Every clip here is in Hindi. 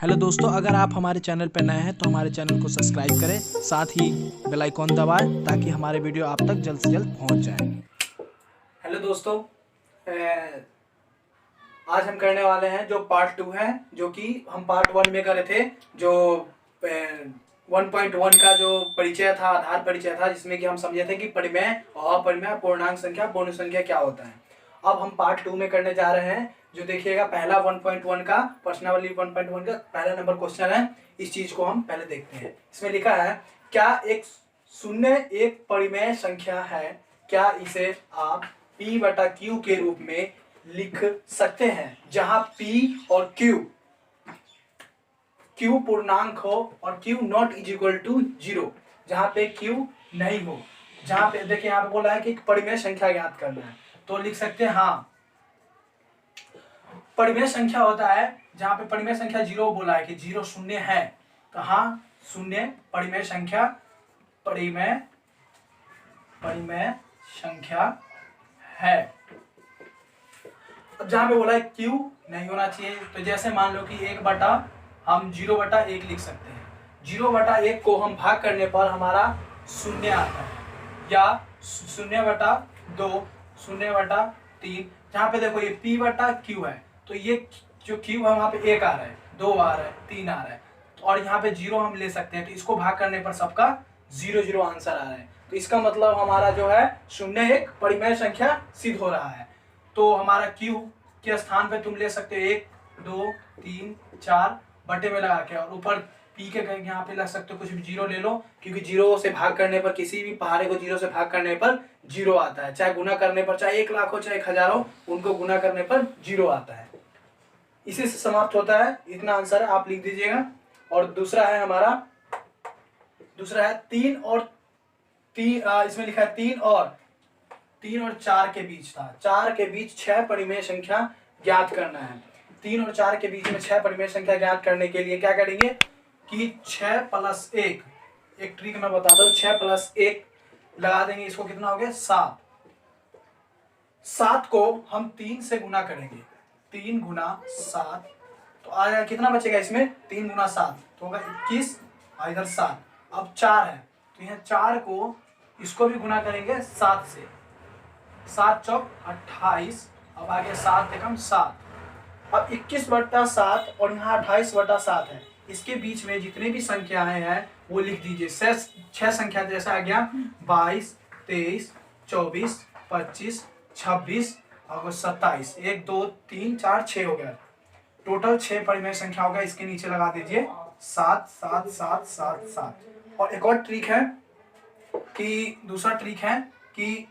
हेलो दोस्तों, अगर आप हमारे चैनल पर नए हैं तो हमारे चैनल को सब्सक्राइब करें, साथ ही बेल आइकॉन दबाएं ताकि हमारे वीडियो आप तक जल्द से जल्द पहुंच जाएं। हेलो दोस्तों, आज हम करने वाले हैं जो पार्ट 2 है, जो कि हम पार्ट 1 में करे थे। जो 1.1 का जो परिचय था, आधार परिचय था, जिसमें कि हम समझे थे कि परिमेय और अपरिमेय पूर्णांक संख्या पूर्ण संख्या क्या होता है। अब हम पार्ट 2 में करने जा रहे हैं। जो देखिएगा, पहला 1.1 का प्रश्नावली 1.1 का पहला नंबर क्वेश्चन है। इस चीज को हम पहले देखते हैं। इसमें लिखा है, क्या एक शून्य एक परिमेय संख्या है? क्या इसे आप P बटा Q के रूप में लिख सकते हैं, जहां P और Q पूर्णांक हो और Q naught is equal to 0, जहां पे Q नहीं हो। जहां पे देखिए, यहाँ पे बोला है कि एक परिमेय संख्या ज्ञात करना है, तो लिख सकते हैं हाँ, परिमेय संख्या होता है जहां पे परिमेय संख्या 0 बोला है कि 0 शून्य है, तो हाँ शून्य परिमेय संख्या, परिमेय संख्या है। अब जहां पे बोला है Q नहीं होना चाहिए, तो जैसे मान लो कि 1 बटा हम 0 बटा 1 लिख सकते हैं। 0 बटा 1 को हम भाग करने पर हमारा शून्य आता है, या 0 बटा 2, 0 बटा 3। जहां पे देखो ये P बटा Q है, तो ये जो Q है वहां पे 1 आ रहा है, 2 आ रहा है, 3 आ रहा है, और यहाँ पे 0 हम ले सकते हैं। तो इसको भाग करने पर सबका 0 0 आंसर आ रहा है। तो इसका मतलब हमारा जो है शून्य एक परिमेय संख्या सिद्ध हो रहा है। तो हमारा Q के स्थान पे तुम ले सकते हो 1 2 3 4 बटे में लगा के, और ऊपर P के यहाँ पे लग सकते हो कुछ भी 0 ले लो, क्योंकि 0 से भाग करने पर, किसी भी पहाड़े को 0 से भाग करने पर 0 आता है। चाहे गुना करने पर, चाहे 1 लाख हो चाहे 1000 हो, उनको गुना करने पर 0 आता है। इसी से समाप्त होता है। इतना आंसर आप लिख दीजिएगा। और दूसरा है हमारा, दूसरा है 3 और 3, इसमें लिखा है 3 और 4 के बीच था। 4 के बीच 6 परिमेय संख्या ज्ञात करना है। 3 और 4 के बीच में 6 परिमेय संख्या ज्ञात करने के लिए क्या करेंगे कि 6 प्लस 1, एक ट्रिक मैं बताता हूँ। 6 प्लस 1 लगा देंगे, इसको कितना हो गया 7। 7 को हम 3 से गुना करेंगे, 3 गुना 7, तो आएगा कितना बचेगा इसमें, 3 गुना 7 तो होगा 21, और इधर 7। अब 4 है, तो यह 4 को इसको भी गुना करेंगे 7 से, 7 चौक 28, अब आगे 7 एकम 7। अब 21 बटा 7 और यहाँ 28 बटा 7 है। इसके बीच में जितने भी संख्याएं हैं वो लिख दीजिए। 6 संख्या जैसा आ गया, 22 23 24 25 26 और 27, 1 2 3 4 6 हो गया। टोटल 6 परिमेय संख्या होगा। इसके नीचे लगा दीजिए 7 7 7 7 7। और एक और ट्रिक है कि, दूसरा ट्रिक है कि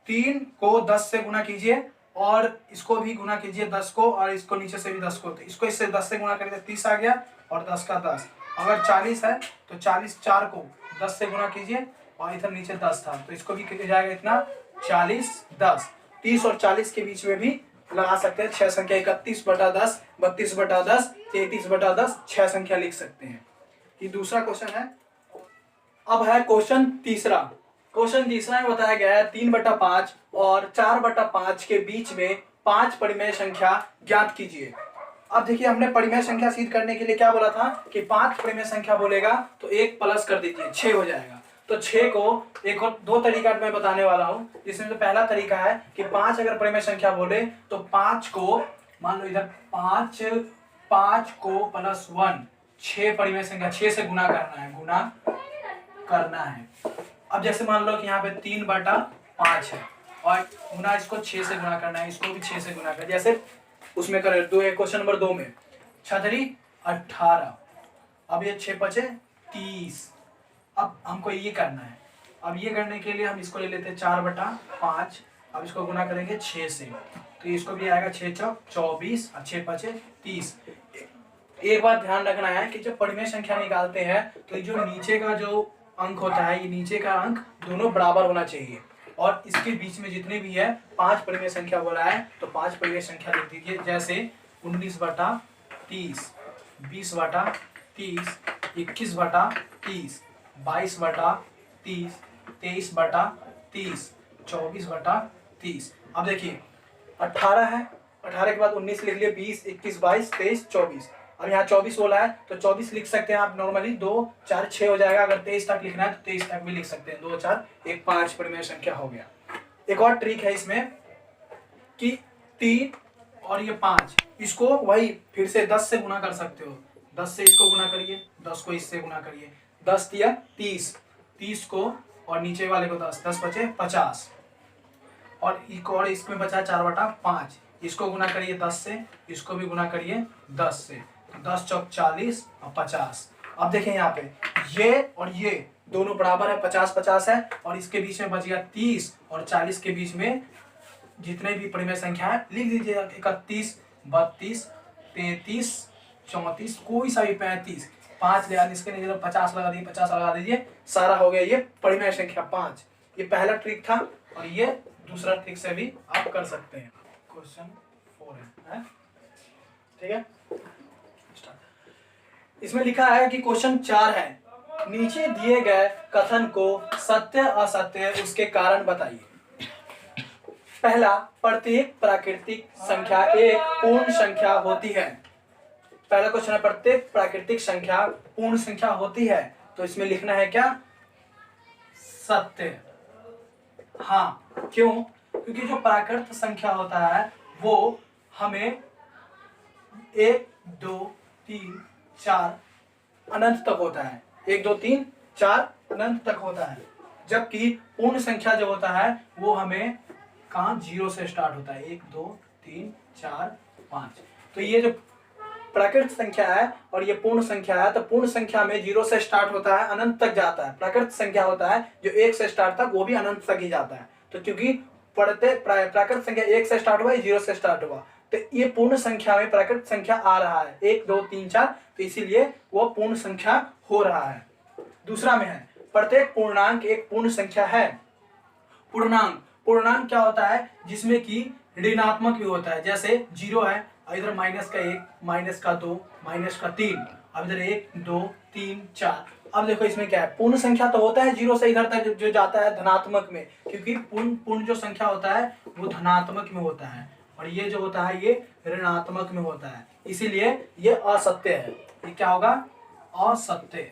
3 को 10 से गुना कीजिए, और इसको भी गुना कीजिए 10 को, और इसको नीचे से भी 10 को। तो इसको इससे 10 से गुना करेंगे 30 आ गया, और 10 का 10। अगर 40 है तो 40, 4 को 10 से गुना कीजिए, और इधर नीचे 10 था, तो इसको भी किया जाएगा इतना 40 10। 30 और 40 के बीच में भी लगा सकते हैं 6 संख्या, 31 बटा 10, 32 बटा 10, 33 बटा 10, 6 संख्या लिख सकते हैं। ये दूसरा क्वेश्चन है। अब है क्वेश्चन तीसरा। क्वेश्चन तीसरा में बताया गया है 3 बटा 5 और 4 बटा 5 के बीच में 5 परिमेय संख्या ज्ञात कीजिए। अब देखिए, हमने परिमेय संख्या सिद्ध करने के लिए क्या बोला था कि 5 परिमेय संख्या बोलेगा तो 1 प्लस कर दीजिए, 6 हो जाएगा। तो 6 को एक और 2 तरीका मैं बताने वाला हूं, जिसमें तो पहला तरीका है कि 5 अगर परिमेय संख्या बोले तो 5 को, मान लो इधर 5 को प्लस 1, 6 परिमेय संख्या 6 से गुना करना है, गुना करना है। अब जैसे मान लो कि यहाँ पे 3 बटा 5 है, और गुना इसको 6 से गुना करना है, इसको भी 6 से गुना कर, जैसे उसमें करें क्वेश्चन नंबर 2 में 6 18। अब ये 6 बचे 30। अब हमको ये करना है। अब ये करने के लिए हम इसको ले लेते हैं 4 बटा 5। अब इसको गुना करेंगे 6 से, तो इसको भी आएगा 6 चौक 24, और 6 बचे 30। एक बात ध्यान रखना है कि जब परिमेय संख्या निकालते हैं तो जो नीचे का जो अंक होता है, ये नीचे का अंक दोनों बराबर होना चाहिए, और इसके बीच में जितने भी है 5 परिमेय संख्या बोला है, तो 5 परिमेय संख्या लिख दीजिए। जैसे 19 बटा 30, 20 बटा 30, 21 बटा 30, 22 बटा 30, 23 बटा 30, 24 बटा 30। अब देखिए 18 है, 18 के बाद 19 लिख लिए, 20 21 22 23 24। अब यहाँ 24 बोला है तो 24 लिख सकते हैं आप नॉर्मली, 2 4 6 हो जाएगा। अगर 23 तक लिखना है तो 23 तक भी लिख सकते हैं। 2 4 1 5 परिमेय संख्या हो गया। एक और ट्रिक है इसमें कि 3 और ये 5, इसको वही फिर से 10 से गुना कर सकते हो। 10 से इसको गुना करिए, 10 को इससे गुना करिए, 10 दिया 30, 30 को और नीचे वाले को 10, 10 बचे 50 और एक और इसमें बचा 4/5, इसको गुना करिए 10 से, इसको भी गुना करिए 10 से, 10 चौक 40 और 50। अब देखें यहाँ पे ये और ये दोनों बराबर है, 50-50 है और इसके बीच में बच गया 30 और 40 के बीच में जितने भी परिमेय संख्या है लिख दीजिए। 31 32 33 34 कोई सा भी 35, 5 ले आने इसके नीचे 50 लगा दीजिए, 50 लगा दीजिए, सारा हो गया ये परिमेय संख्या 5। ये पहला ट्रिक था और ये दूसरा ट्रिक से भी आप कर सकते हैं। क्वेश्चन 4 है, ठीक है। इसमें लिखा है कि क्वेश्चन 4 है, नीचे दिए गए कथन को सत्य असत्य उसके कारण बताइए। पहला, प्रत्येक प्राकृतिक संख्या एक पूर्ण संख्या होती है। पहला क्वेश्चन है प्रत्येक प्राकृतिक संख्या पूर्ण संख्या होती है, तो इसमें लिखना है क्या? सत्य। हाँ, क्यों? क्योंकि जो प्राकृत संख्या होता है वो हमें 1 2 3 4 अनंत तक होता है, 1 2 3 4 अनंत तक होता है, जबकि पूर्ण संख्या जो होता है वो हमें कहाँ 0 से स्टार्ट होता है, 1 2 3 4 5। तो ये जो प्राकृत संख्या है और ये पूर्ण संख्या है, तो पूर्ण संख्या में 0 से स्टार्ट होता है अनंत तक जाता है। प्राकृत संख्या होता है जो 1 से स्टार्ट था वो भी अनंत तक ही जाता है। तो क्योंकि प्राकृत संख्या 1 से स्टार्ट हुआ, 0 से स्टार्ट हुआ, तो ये पूर्ण संख्या में प्राकृत संख्या आ रहा है 1 2 3 4, तो इसीलिए वो पूर्ण संख्या हो रहा है। दूसरा में है प्रत्येक पूर्णांक एक पूर्ण संख्या है। पूर्णांक क्या होता है? जिसमें कि ऋणात्मक भी होता है, जैसे 0 है, इधर -1 -2 -3, अब इधर 1 2 3 4। अब देखो इसमें क्या है, पूर्ण संख्या तो होता है 0 से इधर तक जो जाता है धनात्मक में, क्योंकि पूर्ण जो संख्या होता है वो धनात्मक में होता है और ये जो होता है ये ऋणात्मक में होता है, इसीलिए ये असत्य है। ये क्या होगा? असत्य।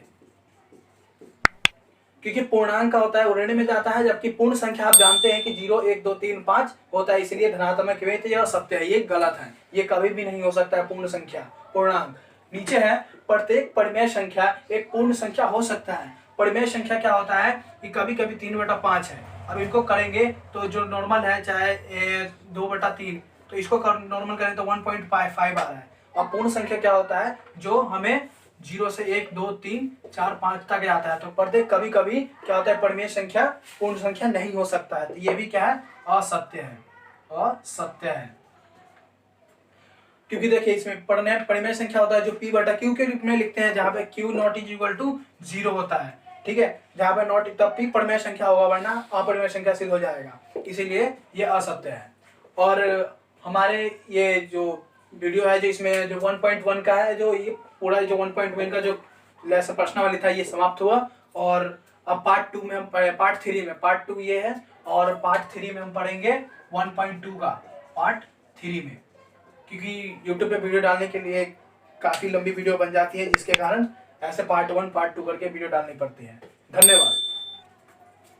क्योंकि पूर्णांक का होता है वो ऋण में जाता है, जबकि पूर्ण संख्या आप जानते हैं कि 0 1 2 3 5 होता है, इसलिए धनात्मक में, तो यह सत्य है, ये गलत है, ये कभी भी नहीं हो सकता है पूर्ण संख्या पूर्णांक। नीचे है प्रत्येक परिमेय संख्या एक पूर्ण संख्या हो सकता है। परिमेय संख्या क्या होता है कि कभी कभी 3/5 है, अब इनको करेंगे तो जो नॉर्मल है चाहे 2/3, तो इसको नॉर्मल करें तो 1.5 आ रहा है। और पूर्ण संख्या क्या होता है? जो हमें 0 से 1 2 3 4 5 तक आता है। तो प्रत्येक कभी कभी क्या होता है परिमेय संख्या पूर्ण संख्या नहीं हो सकता है, तो ये भी क्या है? असत्य है, असत्य है। क्योंकि देखिए इसमें परिमेय संख्या होता है जो p/q के रूप में लिखते हैं, जहां पे q naught is equal to 0 होता है, ठीक है, जहां पे नॉट तब p परिमेय संख्या होगा, वरना अपरिमेय संख्या सिद्ध हो जाएगा, इसीलिए ये असत्य है। और हमारे ये जो वीडियो है जो इसमें जो 1.1 का है, जो ये पूरा जो 1.1 का जो लेसन प्रश्न वाली था ये समाप्त हुआ। और अब पार्ट 2 में हम पार्ट 3 में पार्ट 2 ये है, और पार्ट 3 में हम पढ़ेंगे 1.2 का पार्ट 3 में, क्योंकि YouTube पे वीडियो डालने के लिए काफ़ी लंबी वीडियो बन जाती है, जिसके कारण ऐसे पार्ट 1 पार्ट 2 करके वीडियो डालनी पड़ती है। धन्यवाद।